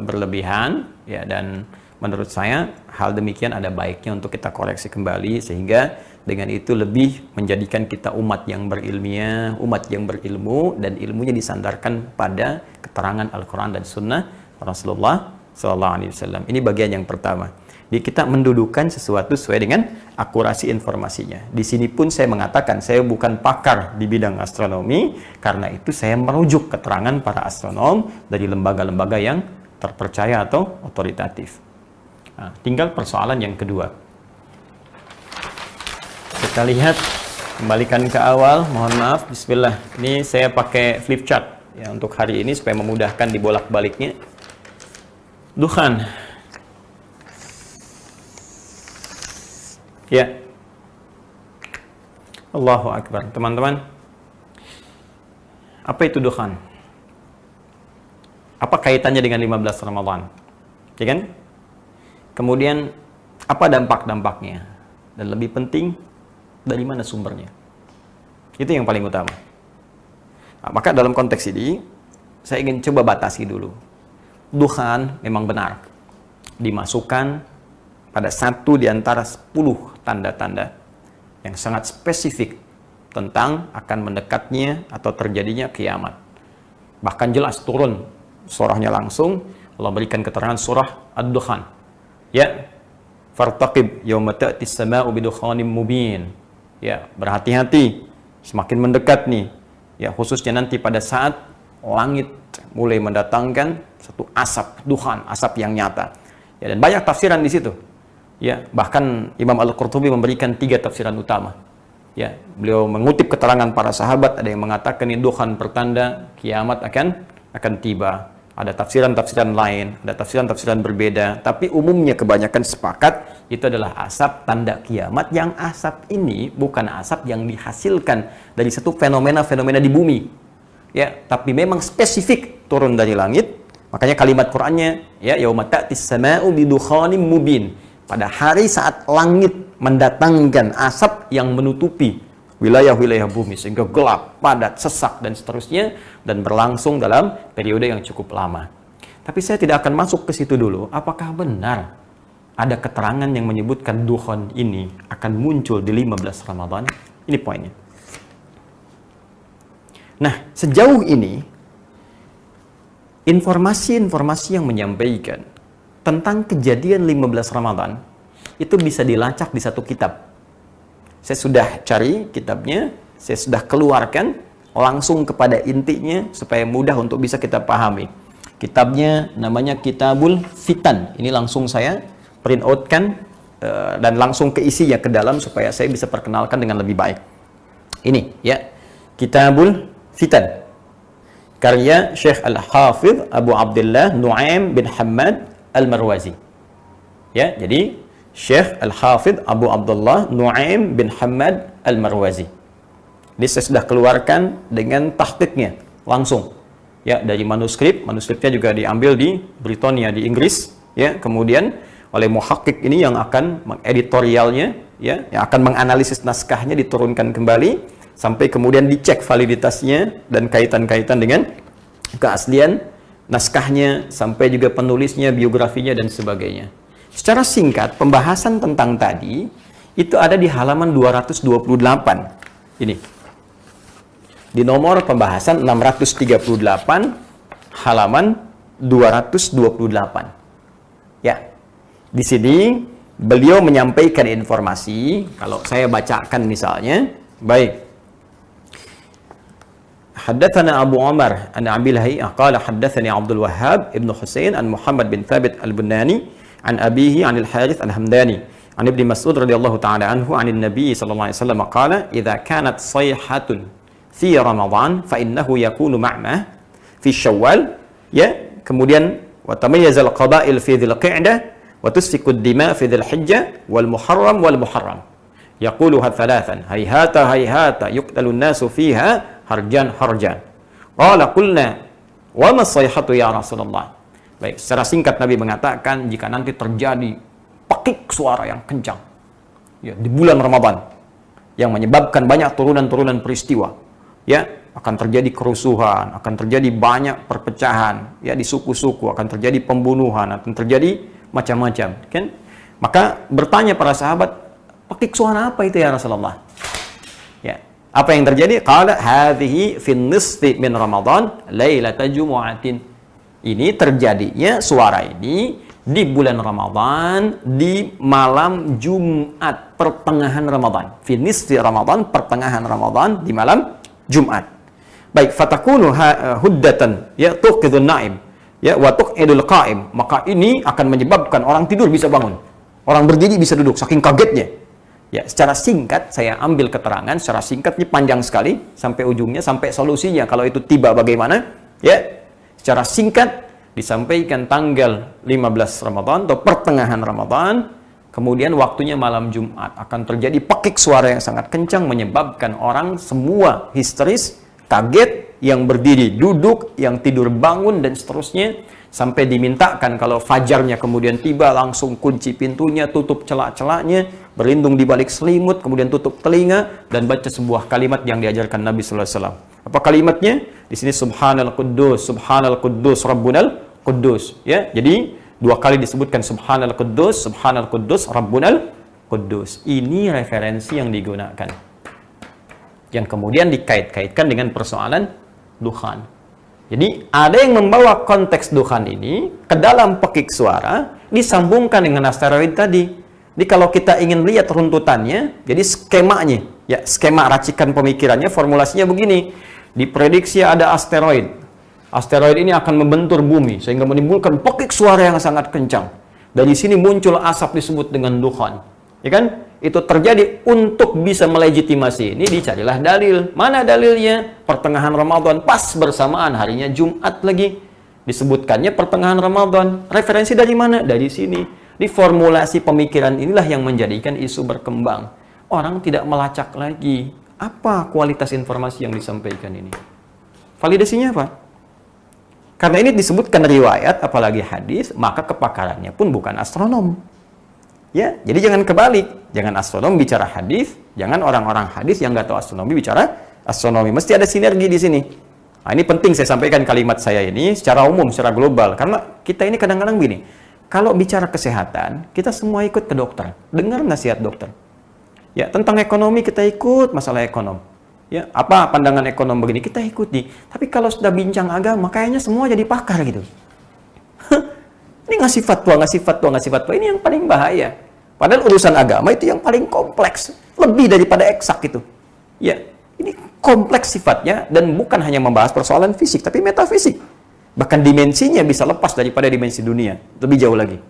Speaker 1: berlebihan, ya, dan menurut saya hal demikian ada baiknya untuk kita koreksi kembali, sehingga dengan itu lebih menjadikan kita umat yang berilmiah, umat yang berilmu, dan ilmunya disandarkan pada keterangan Al-Quran dan Sunnah Rasulullah SAW. Ini bagian yang pertama. Jadi kita mendudukan sesuatu sesuai dengan akurasi informasinya. Di sini pun saya mengatakan saya bukan pakar di bidang astronomi, karena itu saya merujuk keterangan para astronom dari lembaga-lembaga yang terpercaya atau otoritatif. Nah, tinggal persoalan yang kedua. Kita lihat, kembalikan ke awal, mohon maaf, bismillah. Ini saya pakai flip chart ya untuk hari ini supaya memudahkan dibolak-baliknya. Dukhan. Ya. Allahu Akbar. Teman-teman, apa itu dukhan? Apa kaitannya dengan 15 Ramadan? Ya kan? Kemudian, apa dampak-dampaknya? Dan lebih penting, dari mana sumbernya? Itu yang paling utama. Nah, maka dalam konteks ini, saya ingin coba batasi dulu. Dukhan memang benar dimasukkan pada satu di antara 10 tanda-tanda yang sangat spesifik tentang akan mendekatnya atau terjadinya kiamat. Bahkan jelas turun surahnya langsung, Allah berikan keterangan surah Ad-Dukhan. Ya, fartaqib yawma ta'tis sama'u bidukhanim mubin. Ya, berhati-hati, semakin mendekat nih. Ya, khususnya nanti pada saat langit mulai mendatangkan satu asap, dukhan, asap yang nyata. Ya, dan banyak tafsiran di situ. Ya, bahkan Imam Al-Qurtubi memberikan 3 tafsiran utama. Ya, beliau mengutip keterangan para sahabat, ada yang mengatakan ini dukhan pertanda kiamat akan tiba. Ada tafsiran-tafsiran lain, ada tafsiran-tafsiran berbeda, tapi umumnya kebanyakan sepakat itu adalah asap tanda kiamat, yang asap ini bukan asap yang dihasilkan dari satu fenomena-fenomena di bumi. Ya, tapi memang spesifik turun dari langit. Makanya kalimat Qur'annya, ya, yauma ta'tis sama'u bidukhanim mubin. Pada hari saat langit mendatangkan asap yang menutupi wilayah-wilayah bumi sehingga gelap, padat, sesak, dan seterusnya, dan berlangsung dalam periode yang cukup lama. Tapi saya tidak akan masuk ke situ dulu. Apakah benar ada keterangan yang menyebutkan dukhan ini akan muncul di 15 Ramadan? Ini poinnya. Nah, sejauh ini informasi-informasi yang menyampaikan tentang kejadian 15 Ramadan itu bisa dilacak di satu kitab. Saya sudah cari kitabnya, saya sudah keluarkan langsung kepada intinya supaya mudah untuk bisa kita pahami. Kitabnya namanya Kitabul Fitan. Ini langsung saya print out-kan dan langsung ke isinya ke dalam supaya saya bisa perkenalkan dengan lebih baik. Ini ya, Kitabul Fitan. Karya Syekh Al-Hafidh Abu Abdullah Nu'aim bin Hamad Al-Marwazi. Ya, jadi Syekh Al-Hafidh Abu Abdullah Nu'aim bin Hamad Al-Marwazi. Ini saya sudah keluarkan dengan tahqiqnya langsung. Ya, dari manuskripnya juga diambil di Britania di Inggris, ya. Kemudian oleh muhakkik ini yang akan mengeditorialnya, ya, yang akan menganalisis naskahnya, diturunkan kembali sampai kemudian dicek validitasnya dan kaitan-kaitan dengan keaslian naskahnya, sampai juga penulisnya, biografinya dan sebagainya. Secara singkat, pembahasan tentang tadi itu ada di halaman 228. Ini. Di nomor pembahasan 638 halaman 228. Ya. Di sini beliau menyampaikan informasi, kalau saya bacakan misalnya, baik. Haddatsana Abu Umar an Abil Hay'ah qala haddatsani Abdul Wahhab ibn Husain an Muhammad bin Thabit al-Bunani an abihi an al-Harith al-Hamdani an Ibnu Mas'ud radhiyallahu ta'ala anhu an Nabi sallallahu alaihi wasallam qala idza kanat sayhatun fi Ramadan fa innahu yakunu ma'mah fi Syawal, ya, kemudian wa tamayyaza al-qaba'il fi Dzil Qa'dah wa tusfiku ad-dima' fi Dzil Hijjah wal Muharram yaquluha thalathan hayhata hayhata yuqtalu an-nasu fiha harjan. Qala qulna wa ma sayhatu ya Rasulullah. Baik, secara singkat Nabi mengatakan jika nanti terjadi pekik suara yang kencang, ya, di bulan Ramadan yang menyebabkan banyak turunan-turunan peristiwa, ya, akan terjadi kerusuhan, akan terjadi banyak perpecahan, ya, di suku-suku, akan terjadi pembunuhan, akan terjadi macam-macam, kan? Maka bertanya para sahabat, pekik suara apa itu ya Rasulullah? Ya. Apa yang terjadi? Qala hadhihi fin nisfi min Ramadan lailata jumu'atin. Ini terjadinya suara ini di bulan Ramadan, di malam Jumat, pertengahan Ramadan. Fin nisfi Ramadan, pertengahan Ramadan, di malam Jumat. Baik, fatakunu huddatan, ya, tuqidun na'im, ya, wa tuqidul qa'im. Maka ini akan menyebabkan orang tidur bisa bangun, orang berdiri bisa duduk, saking kagetnya. Ya, secara singkat saya ambil keterangan, secara singkat ini panjang sekali sampai ujungnya, sampai solusinya kalau itu tiba bagaimana, ya. Secara singkat disampaikan tanggal 15 Ramadan atau pertengahan Ramadan, kemudian waktunya malam Jumat, akan terjadi pekik suara yang sangat kencang menyebabkan orang semua histeris, kaget, yang berdiri duduk, yang tidur bangun dan seterusnya, sampai dimintakan kalau fajarnya kemudian tiba langsung kunci pintunya, tutup celak-celaknya, berlindung di balik selimut, kemudian tutup telinga dan baca sebuah kalimat yang diajarkan Nabi sallallahu alaihi wasallam. Apa kalimatnya? Di sini subhanal quddus rabbunal quddus, ya. Jadi dua kali disebutkan subhanal quddus rabbunal quddus. Ini referensi yang digunakan, yang kemudian dikait-kaitkan dengan persoalan dukhan. Jadi ada yang membawa konteks dukhan ini ke dalam pekik suara, disambungkan dengan asteroid tadi. Jadi kalau kita ingin lihat runtutannya, jadi skemanya, ya, skema racikan pemikirannya, formulasinya begini. Diprediksi ada asteroid. Asteroid ini akan membentur bumi sehingga menimbulkan pekik suara yang sangat kencang. Dari sini muncul asap disebut dengan dukhan. Ya kan? Itu terjadi untuk bisa melegitimasi ini, dicarilah dalil. Mana dalilnya? Pertengahan Ramadan, pas bersamaan harinya Jumat lagi. Disebutkannya pertengahan Ramadan. Referensi dari mana? Dari sini. Di formulasi pemikiran inilah yang menjadikan isu berkembang. Orang tidak melacak lagi apa kualitas informasi yang disampaikan ini. Validasinya apa? Karena ini disebutkan riwayat, apalagi hadis, maka kepakarannya pun bukan astronom. Ya, jadi jangan kebalik. Jangan astronom bicara hadis, jangan orang-orang hadis yang nggak tahu astronomi bicara astronomi. Mesti ada sinergi di sini. Nah, ini penting saya sampaikan kalimat saya ini secara umum, secara global. Karena kita ini kadang-kadang begini, kalau bicara kesehatan, kita semua ikut ke dokter, dengar nasihat dokter. Ya, tentang ekonomi kita ikut masalah ekonom. Ya, apa pandangan ekonom begini, kita ikuti. Tapi kalau sudah bincang agama, kayaknya semua jadi pakar gitu. Ini ngasih fatwa, ini yang paling bahaya. Padahal urusan agama itu yang paling kompleks, lebih daripada eksak itu. Ya, ini kompleks sifatnya dan bukan hanya membahas persoalan fisik, tapi metafisik. Bahkan dimensinya bisa lepas daripada dimensi dunia, lebih jauh lagi.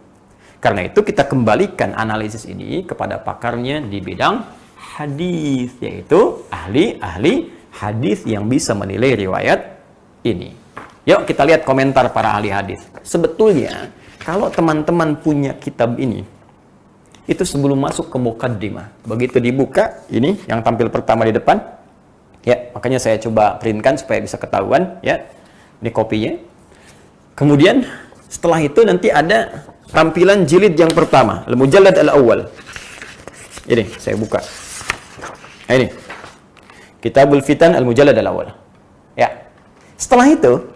Speaker 1: Karena itu kita kembalikan analisis ini kepada pakarnya di bidang hadis, yaitu ahli-ahli hadis yang bisa menilai riwayat ini. Yuk kita lihat komentar para ahli hadis. Sebetulnya kalau teman-teman punya kitab ini, itu sebelum masuk ke mukaddimah, begitu dibuka, ini yang tampil pertama di depan, ya, makanya saya coba printkan supaya bisa ketahuan, ya, ini kopinya. Kemudian setelah itu nanti ada tampilan jilid yang pertama, Al-Mujallad Al-Awwal. Ini saya buka. Nah, ini Kitabul Fitan Al-Mujallad Al-Awwal. Ya. Setelah itu,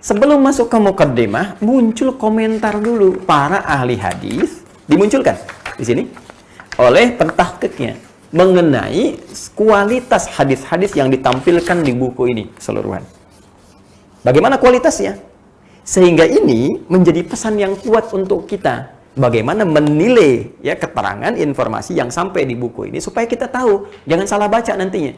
Speaker 1: sebelum masuk ke mukaddimah, muncul komentar dulu para ahli hadis, dimunculkan di sini oleh pentahqiqnya mengenai kualitas hadis-hadis yang ditampilkan di buku ini keseluruhan. Bagaimana kualitasnya? Sehingga ini menjadi pesan yang kuat untuk kita. Bagaimana menilai ya keterangan informasi yang sampai di buku ini supaya kita tahu, jangan salah baca nantinya.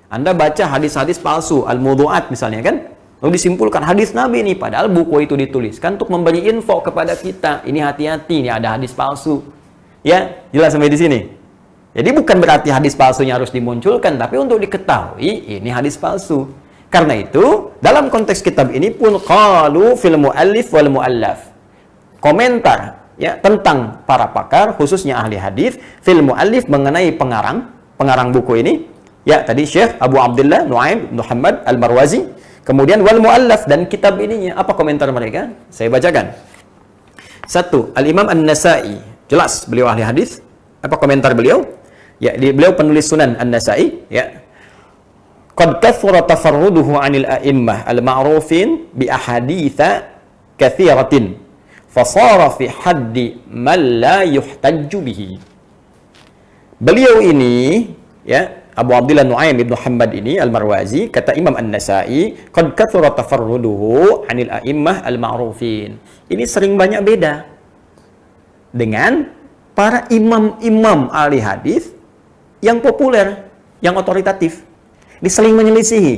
Speaker 1: Anda baca hadis-hadis palsu, al-mawdu'at misalnya kan, lalu disimpulkan hadis Nabi ini, padahal buku itu dituliskan untuk memberi info kepada kita, ini hati-hati, ini ada hadis palsu. Ya, jelas sampai di sini. Jadi bukan berarti hadis palsunya harus dimunculkan, tapi untuk diketahui ini hadis palsu. Karena itu, dalam konteks kitab ini pun qalu fil muallif wal muallaf. Komentar ya tentang para pakar khususnya ahli hadis fil muallif mengenai pengarang buku ini ya tadi Syekh Abu Abdullah Nu'aim bin Muhammad Al-Marwazi, kemudian wal muallaf dan kitab ininya. Apa komentar mereka? Saya bacakan. 1. Al-Imam An-Nasa'i, jelas beliau ahli hadis. Apa komentar beliau? Ya, beliau penulis Sunan An-Nasa'i ya. Qad kathura tafarruduhu 'anil a'immah al-ma'rufin bi ahaditsa katsiratin fasara fi haddi man la yuhtajju bihi. Beliau ini ya Abu Abdullah Nu'aim bin Muhammad ini Al-Marwazi, kata Imam An-Nasa'i, qad kathura tafarruduhu 'anil a'immah al-ma'rufin. Ini sering banyak beda dengan para imam-imam ahli hadis yang populer, yang otoritatif. Ini seling menyelisihi.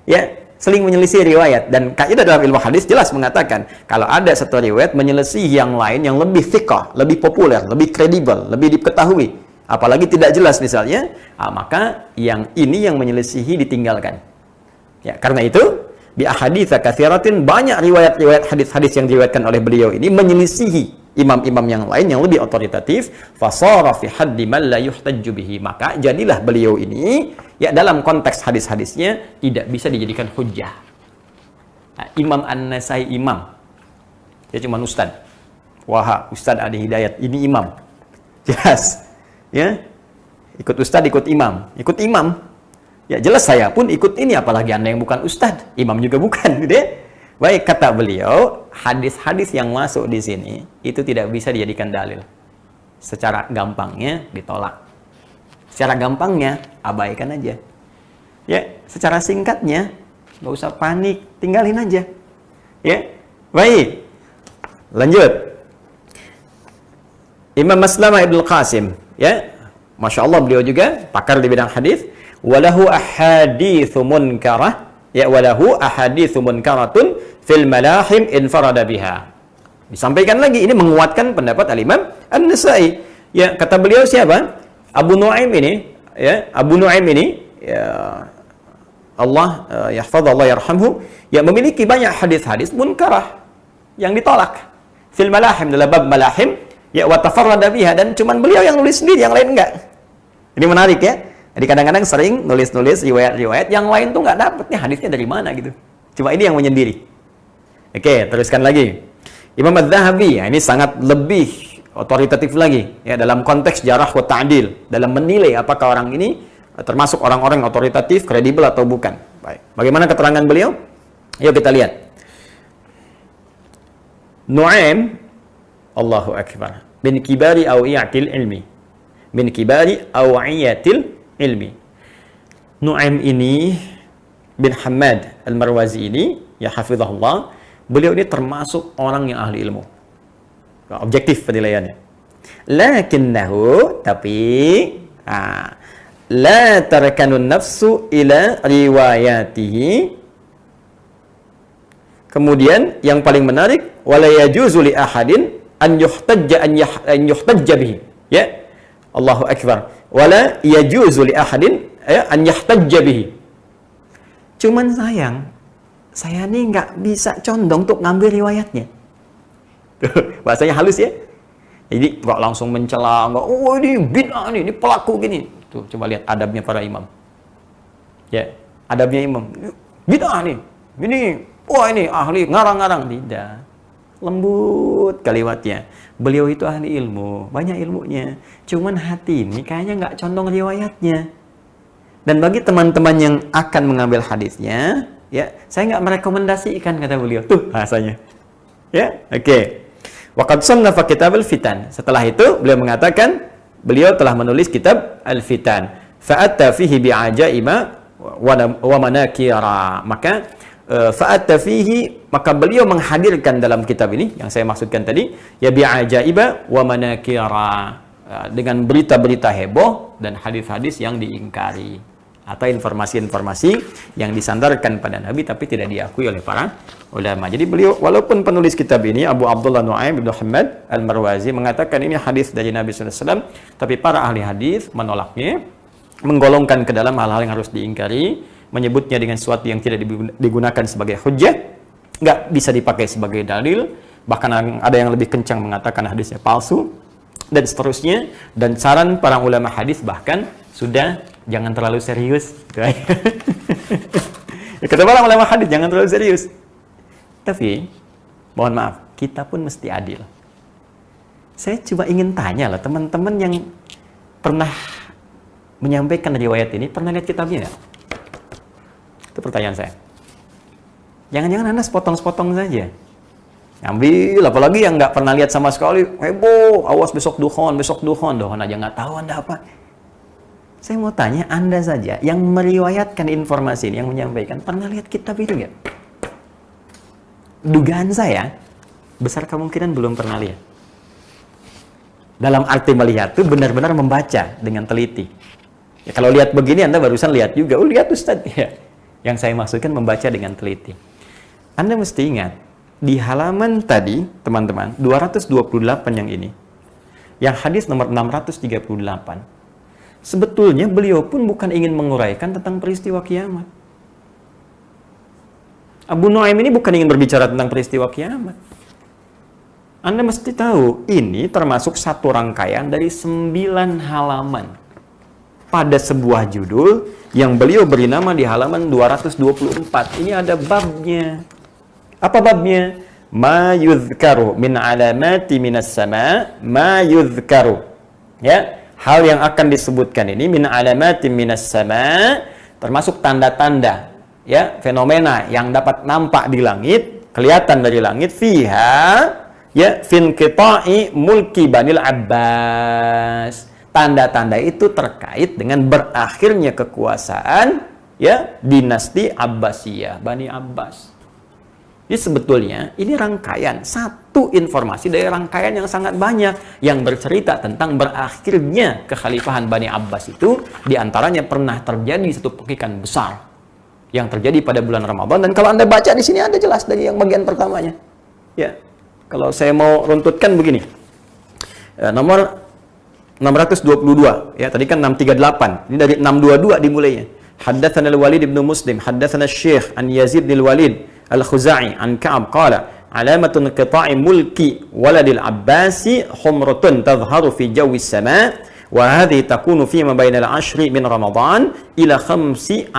Speaker 1: Ya, seling menyelisih riwayat, dan kaidah dalam ilmu hadis jelas mengatakan kalau ada satu riwayat menyelisih yang lain yang lebih thiqah, lebih populer, lebih kredibel, lebih diketahui, apalagi tidak jelas misalnya, maka yang ini yang menyelisihi ditinggalkan. Ya, karena itu bi ahaditsa katsiratin, banyak riwayat-riwayat hadis-hadis yang diriwayatkan oleh beliau ini menyelisihi imam-imam yang lain yang lebih otoritatif, fasara fi haddi man la yuhtajju bihi, maka jadilah beliau ini ya dalam konteks hadis-hadisnya tidak bisa dijadikan hujjah. Nah, Imam An-Nasai imam, dia cuma ustad. Wah, Ustad Adi Hidayat ini imam, jelas ya, ikut ustad, ikut imam, ya jelas saya pun ikut ini, apalagi Anda yang bukan ustad, imam juga bukan gitu ya. Baik, kata beliau, hadis-hadis yang masuk di sini itu tidak bisa dijadikan dalil. Secara gampangnya ditolak. Secara gampangnya abaikan aja. Ya, secara singkatnya nggak usah panik, tinggalin aja. Ya, baik. Lanjut. Imam Maslamah Ibnu Qasim, ya, masya Allah beliau juga pakar di bidang hadis. Walahu ahaditsu munkarah. Ya, walahu ahaditsu munkaratun fil malahim infarada biha. Disampaikan lagi, ini menguatkan pendapat Al-Imam An-Nasa'i. Ya, kata beliau siapa? Abu Nu'aim ini, ya, Abu Nu'aim ini, ya Allah yahfadz, Allah yarhamhu, ya memiliki banyak hadis-hadis munkarah yang ditolak. Fil malahim, dalam bab malahim, ya wa tafarrada biha, dan cuman beliau yang nulis sendiri, yang lain enggak. Ini menarik ya. Jadi kadang-kadang sering nulis-nulis riwayat-riwayat yang lain tuh nggak dapetnya hadisnya dari mana gitu. Cuma ini yang menyendiri. Oke, teruskan lagi. Imam Az-Zahabi, ya, ini sangat lebih otoritatif lagi ya dalam konteks jarah wa ta'dil, dalam menilai apakah orang ini termasuk orang-orang otoritatif, kredibel atau bukan. Baik. Bagaimana keterangan beliau? Yuk kita lihat. Nu'aim, Allahu Akbar, min kibari awiyatil ilmi. Min kibari awiyatil ilmi. Nu'aim ini bin Hamad Al-Marwazi ini, ya hafizahullah, beliau ini termasuk orang yang ahli ilmu. Objektif penilaiannya. Lakinnahu, tapi la tarkanun nafsu ila riwayatihi. Kemudian yang paling menarik, wala yajuzu li ahadin an yuhtajja bihi. Ya. Allahu Akbar. Wala yajuzu li ahadin an yahtajja bihi. Cuman sayang, saya nih nggak bisa condong untuk ngambil riwayatnya. Bahasanya halus ya. Jadi nggak langsung mencela, nggak, oh ini bid'ah nih, ini pelaku gini. Tuh, coba lihat adabnya para imam. Ya, adabnya imam. Bid'ah nih, ini, wah ini ahli ngarang-ngarang. Tidak. lembut kalimatnya. Beliau itu ahli ilmu, banyak ilmunya. Cuman hati ini kayaknya nggak condong riwayatnya. Dan bagi teman-teman yang akan mengambil hadisnya, ya, saya nggak merekomendasikan, kata beliau. Tuh bahasanya. Ya, oke. Waqad sannafa kitab al-fitan. Setelah itu beliau mengatakan, beliau telah menulis kitab al-fitan. Fa'atta fihi bi'ajaiba wa manakira. Maka fa'atta fihi, maka beliau menghadirkan dalam kitab ini yang saya maksudkan tadi, ya bi'ajaiba wa manakira, dengan berita-berita heboh dan hadis-hadis yang diingkari atau informasi-informasi yang disandarkan pada Nabi tapi tidak diakui oleh para ulama. Jadi beliau, walaupun penulis kitab ini Abu Abdullah Nu'aim bin Muhammad Al-Marwazi mengatakan ini hadis dari Nabi SAW, tapi para ahli hadis menolaknya, menggolongkan ke dalam hal-hal yang harus diingkari, menyebutnya dengan sesuatu yang tidak digunakan sebagai hujjah, nggak bisa dipakai sebagai dalil, bahkan ada yang lebih kencang mengatakan hadisnya palsu, dan seterusnya. Dan saran para ulama hadis bahkan sudah jangan terlalu serius. Kata para ulama hadis jangan terlalu serius. Tapi mohon maaf, kita pun mesti adil. Saya coba ingin tanya lah teman-teman yang pernah menyampaikan riwayat ini, pernah lihat kitabnya nggak? Itu pertanyaan saya. Jangan-jangan Anda sepotong-sepotong saja. Ambil, apalagi yang nggak pernah lihat sama sekali, heboh, awas besok dukhon aja nggak tahu Anda apa. Saya mau tanya, Anda saja yang meriwayatkan informasi ini, yang menyampaikan, pernah lihat kitab itu nggak? Dugaan saya, besar kemungkinan belum pernah lihat. Dalam arti melihat itu benar-benar membaca dengan teliti. Ya, kalau lihat begini, Anda barusan lihat juga. Oh, lihat Ustaz. Ya. Yang saya maksudkan membaca dengan teliti. Anda mesti ingat, di halaman tadi, teman-teman, 228 yang ini, yang hadis nomor 638, sebetulnya beliau pun bukan ingin menguraikan tentang peristiwa kiamat. Abu Nu'aim ini bukan ingin berbicara tentang peristiwa kiamat. Anda mesti tahu, ini termasuk satu rangkaian dari 9 halaman pada sebuah judul yang beliau beri nama di halaman 224. Ini ada babnya. Apa babnya? Ma yudhkaru min alamati minas sama ma yudhkaru. Ya, hal yang akan disebutkan ini min alamati minas sama, termasuk tanda-tanda, ya, fenomena yang dapat nampak di langit, kelihatan dari langit, fiha, ya, fin qita'i mulki Banil Abbas. Tanda-tanda itu terkait dengan berakhirnya kekuasaan, ya, dinasti Abbasiyah, Bani Abbas. Jadi sebetulnya ini rangkaian, satu informasi dari rangkaian yang sangat banyak yang bercerita tentang berakhirnya kekhalifahan Bani Abbas itu. Diantaranya pernah terjadi satu pekikan besar yang terjadi pada bulan Ramadan. Dan kalau Anda baca di sini ada jelas dari yang bagian pertamanya. Ya, kalau saya mau runtutkan begini, nomor 622, ya, tadi kan 638, ini dari 622 dimulainya. Haddatsana al-Walid bin Muslim, haddatsana Syekh an Yazid bin Walid al-Khuzai an Ka'ab qala alamatun qita'i mulki waladil Abbasi humratun tadhharu fi jawi as-sama' wa hadhihi takunu fi ma bainal 'ashri min Ramadan ila 15.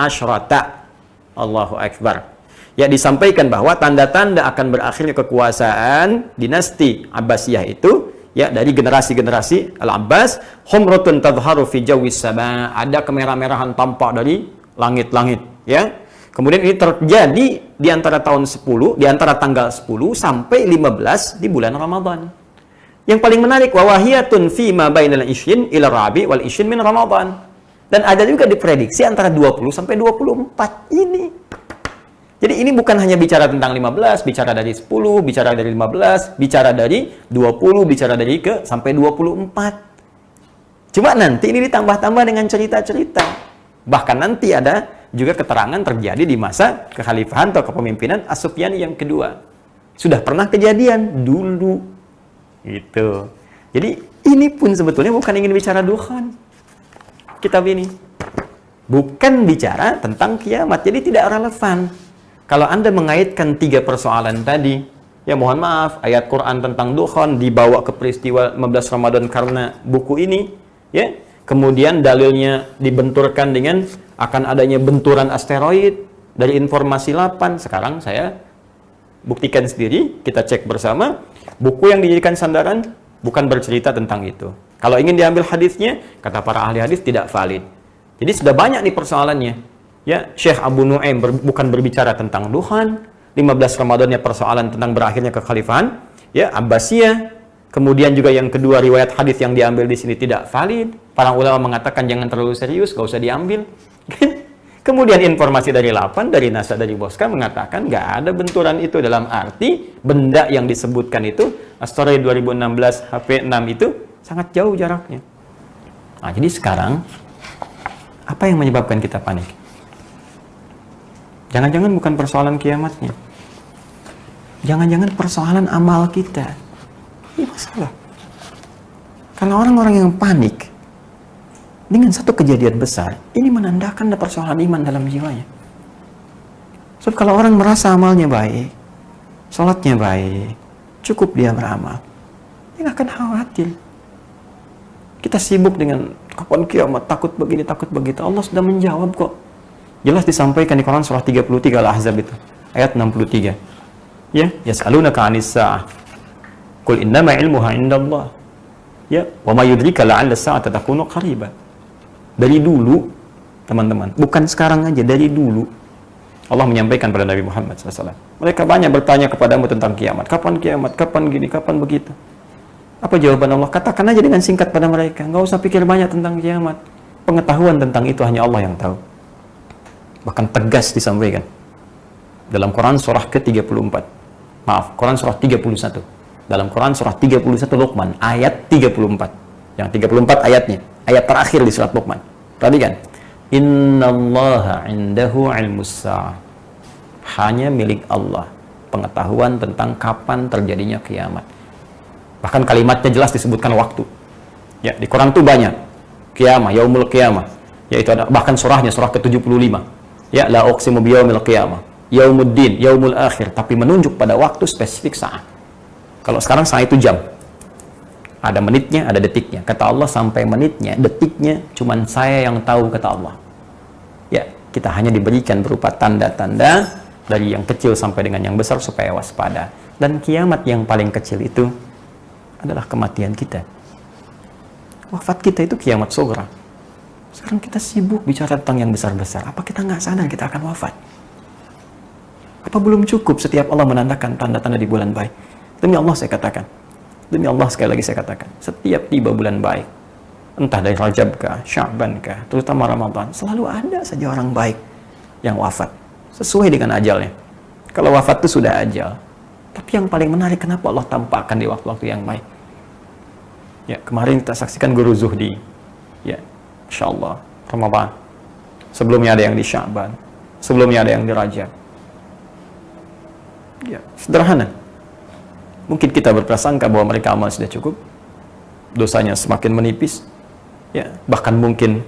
Speaker 1: Allahu akbar. Ya, disampaikan bahwa tanda-tanda akan berakhirnya kekuasaan dinasti Abbasiyah itu, ya, dari generasi-generasi Al-Abbas, humratun tadhharu fi jawi as-sama', ada kemerah-merahan tampak dari langit-langit, ya. Kemudian ini terjadi di antara tahun 10, di antara tanggal 10 sampai 15 di bulan Ramadan. Yang paling menarik, wawahiyatun fi ma bainal isyin ila rabi wal isyin min Ramadan. Dan ada juga diprediksi antara 20 sampai 24 ini. Jadi ini bukan hanya bicara tentang 15, bicara dari 10, bicara dari 15, bicara dari 20, bicara dari sampai 24. Cuma nanti ini ditambah-tambah dengan cerita-cerita. Bahkan nanti ada juga keterangan terjadi di masa kekhalifahan atau kepemimpinan As-Sufyani yang kedua. Sudah pernah kejadian dulu. Gitu. Jadi ini pun sebetulnya bukan ingin bicara dukhan. Kitab ini bukan bicara tentang kiamat. Jadi tidak relevan. Kalau Anda mengaitkan 3 persoalan tadi, ya mohon maaf, ayat Quran tentang dukhan dibawa ke peristiwa 15 Ramadan karena buku ini, ya. Kemudian dalilnya dibenturkan dengan akan adanya benturan asteroid dari informasi 8. Sekarang saya buktikan sendiri, kita cek bersama. Buku yang dijadikan sandaran bukan bercerita tentang itu. Kalau ingin diambil hadisnya, kata para ahli hadis tidak valid. Jadi sudah banyak nih persoalannya. Ya, Syekh Abu Nu'aim bukan berbicara tentang Duhan. 15 Ramadannya persoalan tentang berakhirnya kekhalifahan ya Abbasiyah. Kemudian juga yang kedua, riwayat hadis yang diambil di sini tidak valid. Para ulama mengatakan jangan terlalu serius, gak usah diambil. Kemudian informasi dari Lapan, dari NASA, dari Boska mengatakan nggak ada benturan itu, dalam arti benda yang disebutkan itu Astoria 2016 HP 6 itu sangat jauh jaraknya. Nah, jadi sekarang apa yang menyebabkan kita panik? Jangan-jangan bukan persoalan kiamatnya. Jangan-jangan persoalan amal kita. Ini masalah. Kalau orang-orang yang panik dengan satu kejadian besar, ini menandakan ada persoalan iman dalam jiwanya. So, kalau orang merasa amalnya baik, sholatnya baik, cukup dia beramal, dia nggak akan khawatir. Kita sibuk dengan kapan kiamat, takut begini, takut begitu. Allah sudah menjawab kok. Jelas disampaikan di Quran surah 33 Al-Ahzab itu, ayat 63. Ya, yas'alunaka 'anis sa'ah. Qul innama 'ilmuha 'indallah. Ya, wa ma yudrika la'alla as-sa'ata takunu qariba. Dari dulu, teman-teman, bukan sekarang aja, dari dulu Allah menyampaikan pada Nabi Muhammad SAW. Mereka banyak bertanya kepadamu tentang kiamat. Kapan kiamat? Kapan gini? Kapan begitu? Apa jawaban Allah? Katakan aja dengan singkat pada mereka. Nggak usah pikir banyak tentang kiamat. Pengetahuan tentang itu hanya Allah yang tahu. Bahkan tegas disampaikan dalam Quran surah ke-34. Maaf, Quran surah 31. Dalam Quran surah 31 Luqman, ayat 34. Yang 34 ayatnya. Ayat terakhir di surat Luqman. Perhatikan. Innallaha indahu ilmus sa'ah. Hanya milik Allah pengetahuan tentang kapan terjadinya kiamat. Bahkan kalimatnya jelas disebutkan waktu. Ya, di Quran itu banyak. Kiamah, yaumul kiamah. Yaitu ada bahkan surahnya, surah ke-75. Ya, la uqsimu biyaumil qiyamah, yaumuddin, yaumul akhir, tapi menunjuk pada waktu spesifik saat. Kalau sekarang saat itu jam. Ada menitnya, ada detiknya. Kata Allah sampai menitnya, detiknya, cuman saya yang tahu, kata Allah. Ya, kita hanya diberikan berupa tanda-tanda dari yang kecil sampai dengan yang besar supaya waspada. Dan kiamat yang paling kecil itu adalah kematian kita. Wafat kita itu kiamat sughra. Sekarang kita sibuk bicara tentang yang besar-besar. Apa kita nggak sadar kita akan wafat? Apa belum cukup setiap Allah menandakan tanda-tanda di bulan baik? Demi Allah saya katakan. Demi Allah sekali lagi saya katakan, setiap tiba bulan baik, entah dari Rajab kah, Sya'ban kah, terutama Ramadan, selalu ada saja orang baik yang wafat sesuai dengan ajalnya. Kalau wafat itu sudah ajal. Tapi yang paling menarik, kenapa Allah tampakkan di waktu-waktu yang baik? Ya, kemarin kita saksikan Guru Zuhdi. Ya, Insya Allah, Ramadan. Sebelumnya ada yang di Sya'ban, sebelumnya ada yang di Rajab. Ya, sederhana. Mungkin kita berprasangka bahwa mereka amal sudah cukup, dosanya semakin menipis, ya, bahkan mungkin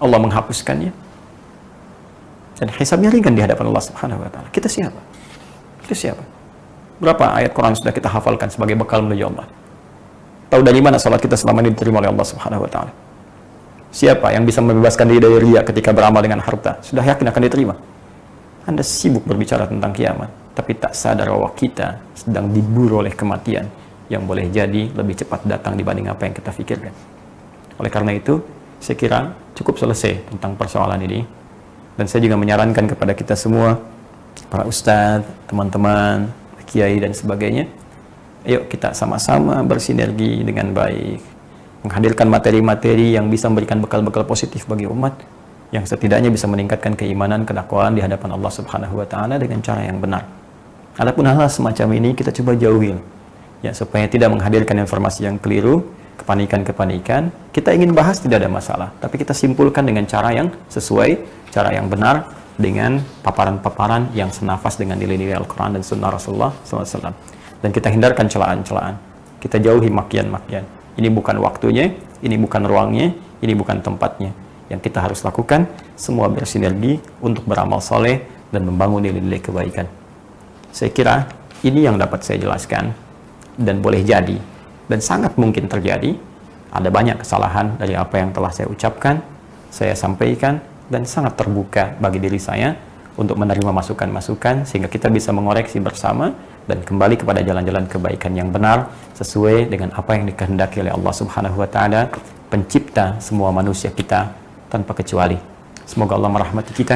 Speaker 1: Allah menghapuskannya, dan hisabnya ringan di hadapan Allah Subhanahu Wa Taala. Kita siapa? Kita siapa? Berapa ayat Quran sudah kita hafalkan sebagai bekal menuju Allah? Tahu dari mana salat kita selama ini diterima oleh Allah Subhanahu Wa Taala? Siapa yang bisa membebaskan diri dari riya ketika beramal dengan harta? Sudah yakin akan diterima? Anda sibuk berbicara tentang kiamat, tapi tak sadar bahwa kita sedang diburu oleh kematian yang boleh jadi lebih cepat datang dibanding apa yang kita pikirkan. Oleh karena itu, saya kira cukup selesai tentang persoalan ini. Dan saya juga menyarankan kepada kita semua, para ustadz, teman-teman, kiai dan sebagainya, ayo kita sama-sama bersinergi dengan baik, menghadirkan materi-materi yang bisa memberikan bekal-bekal positif bagi umat, yang setidaknya bisa meningkatkan keimanan, kedakwaan di hadapan Allah Subhanahu Wa Taala dengan cara yang benar. Adapun hal-hal semacam ini kita coba jauhi, ya, supaya tidak menghadirkan informasi yang keliru, kepanikan-kepanikan. Kita ingin bahas tidak ada masalah, tapi kita simpulkan dengan cara yang sesuai, cara yang benar, dengan paparan-paparan yang senafas dengan nilai-nilai Al-Quran dan Sunnah Rasulullah SAW. Dan kita hindarkan celaan-celaan. Kita jauhi makian-makian. Ini bukan waktunya, ini bukan ruangnya, ini bukan tempatnya. Yang kita harus lakukan, semua bersinergi untuk beramal soleh dan membangun nilai-nilai kebaikan. Saya kira ini yang dapat saya jelaskan, dan boleh jadi, dan sangat mungkin terjadi, ada banyak kesalahan dari apa yang telah saya ucapkan, saya sampaikan, dan sangat terbuka bagi diri saya untuk menerima masukan-masukan sehingga kita bisa mengoreksi bersama dan kembali kepada jalan-jalan kebaikan yang benar sesuai dengan apa yang dikehendaki oleh Allah Subhanahu wa taala, pencipta semua manusia kita tanpa kecuali. Semoga Allah merahmati kita.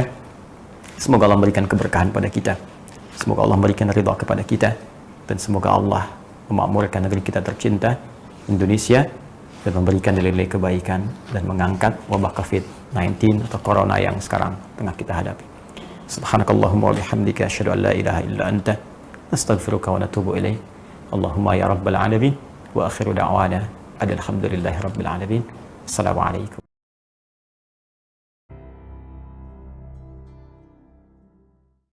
Speaker 1: Semoga Allah memberikan keberkahan pada kita. Semoga Allah memberikan ridha kepada kita dan semoga Allah memakmurkan negeri kita tercinta Indonesia dan memberikan nilai-nilai kebaikan dan mengangkat wabah COVID-19 atau corona yang sekarang tengah kita hadapi. Subhanakallahumma wa bihamdika asyhadu an la ilaha illa anta astaghfiruka wa natubu ilaik. Allahumma ya rabbal alamin wa akhiru da'wana alhamdulillahi rabbil alamin. Assalamualaikum.